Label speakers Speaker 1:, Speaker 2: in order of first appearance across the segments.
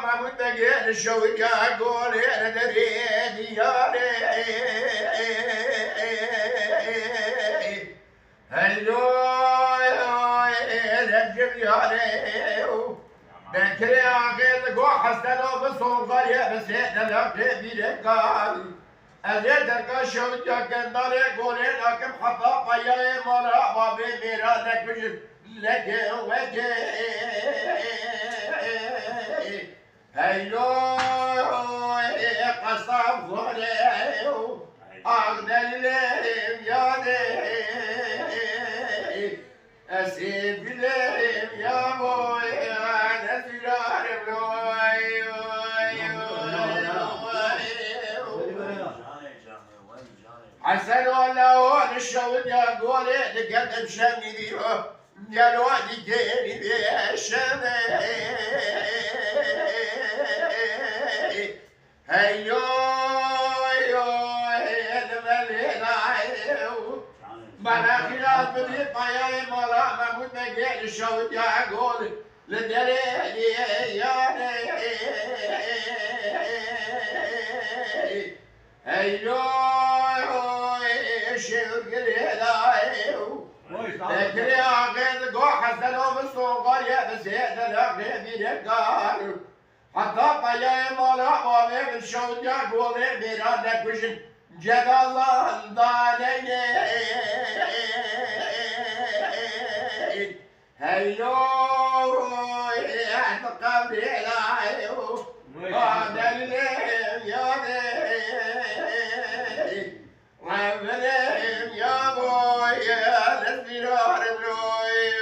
Speaker 1: محمود بقيل الشوق قولي ندري دياري هلو رجب ياري بكري عقيد قو حستنو بصور غالية بس يدلق بيرقال أزيدك الشوق قندالي قولي لكم حطا قياي مرا بابي ميرا لك بجر لك وجه هيلو قصب ظهري أغنى لهم ياني أسيب لهم يا بوي أنا سلار بلوي حسن والله الشوق يا قولي لقدم شمي ديو يا الوادي كيني بيشمي هيو بنا خلاف بدي طياري مرا ما كنت بقيل الشوق يا قولي لدليلي يا هيو شوق الهلايو لكن عقيد قو حسنو بالسوق غالية بس يدلق بيرقال حتى طياري مرا بابي بالشوق يا قولي بيرادك وشن جد الله ضاليني هيو اعتقد الهيو هذا الليل يا ربنا يا بوي الاسرار بلوي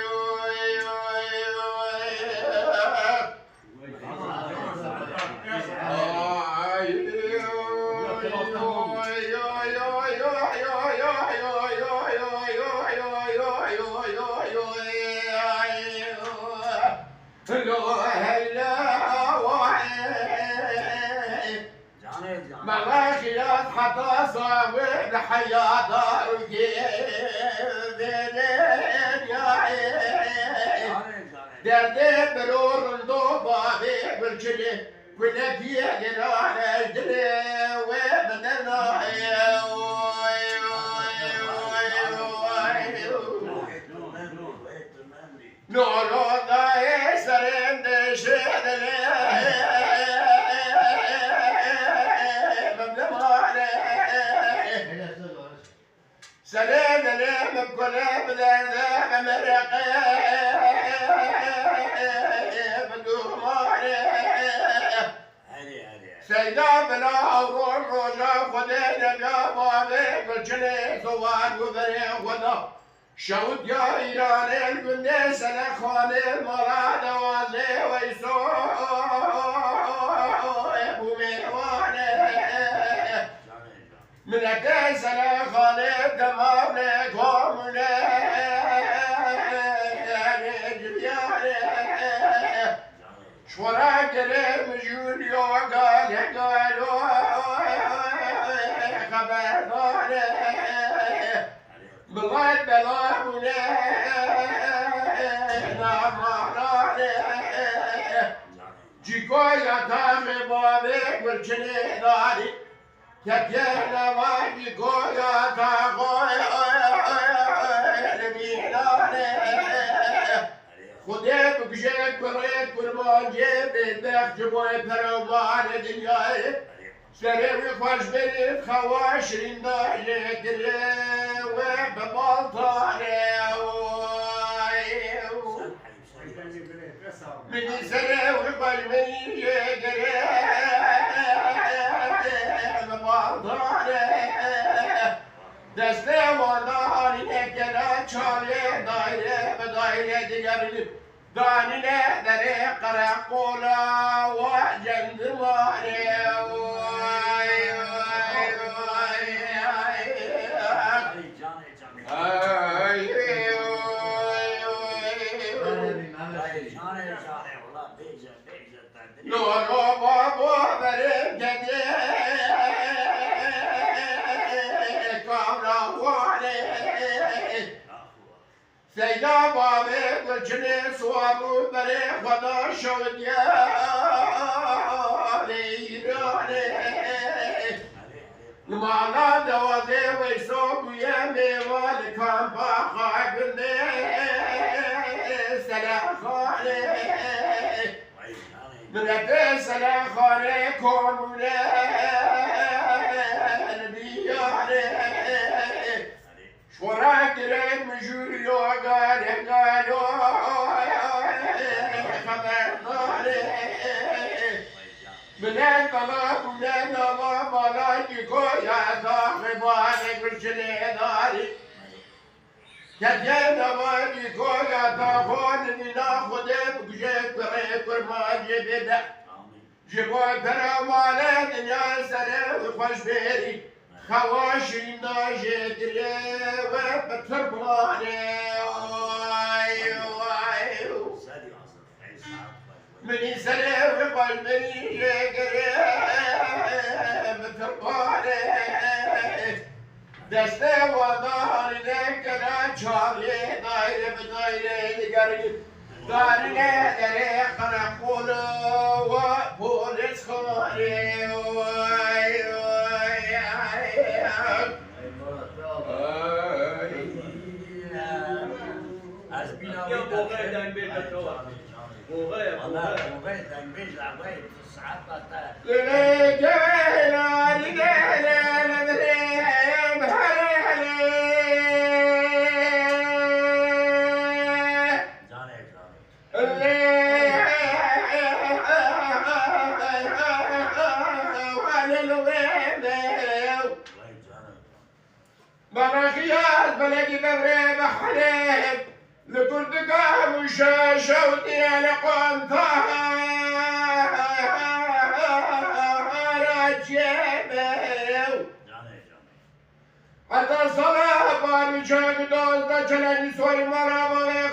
Speaker 1: مغاشيات حتى صاوب الحياة الجيب يا عين دردي برور الضبابي بالجلي كنا بيدنا على الجلي وبدنا نورو ذا سرند شدلي سلام لهم بكل بلاد مرقي بدوماري سيدا بلا أورون روجا خدينا يا بابي بالجلي صوان وبريق ودا شوت يا إيران القني سلخواني المراد وازي ويسو أبو ميواني من الكيس انا خالد دمامني قومني شورا قلم جوليو قالوا خبرني بالله بلامني نعمراني جيكو يا تامي بابي والجني داري يبينا ما يقويا تاغويا خديت بجيت بريت كرمان جيب بيخ جبوي برومان دنياي سريوي خوش بريت خواش رنداجي دري وببالطاني مني سريوي خوش بريت دري دسته وانانی نکرد چاله دایره به دایره دیگری دانیله دره قرقولا و جندمانی نورو بابا بریم جدی سيدا بابي بالجني صوابو بري خدا شوديا المعنى دوازي ويسوق ويامي والكام باقابلني سلام خالي من أبي سلام خالي كون ولا نبياني شوراك دريد مجوري قالوا خبرناري من الطلاق من الله ملايكو يا صاحبانك بالشليداري كتير ملايكو يا صاحباني ناخد بجيب بريك ورما جيب جيبوا ترى دنيا سنة وخش بيري خواشي ناجي دريبة بترباني مني سنة وقلبي قريب بترباني دسته وظهري لك انا شاري دايرة بدايرة قريب دارنا دريق نقول وبوليس خالي
Speaker 2: يا بوغاي داين بيت توا بوغاي
Speaker 3: داين بيت لعباي ساعات
Speaker 1: براخيات بلدي بغريب حليب لكل دقام وشاشة وديال قنطها رجيبه حتى صلاة بارو شاك دوز بچلني سوري مرا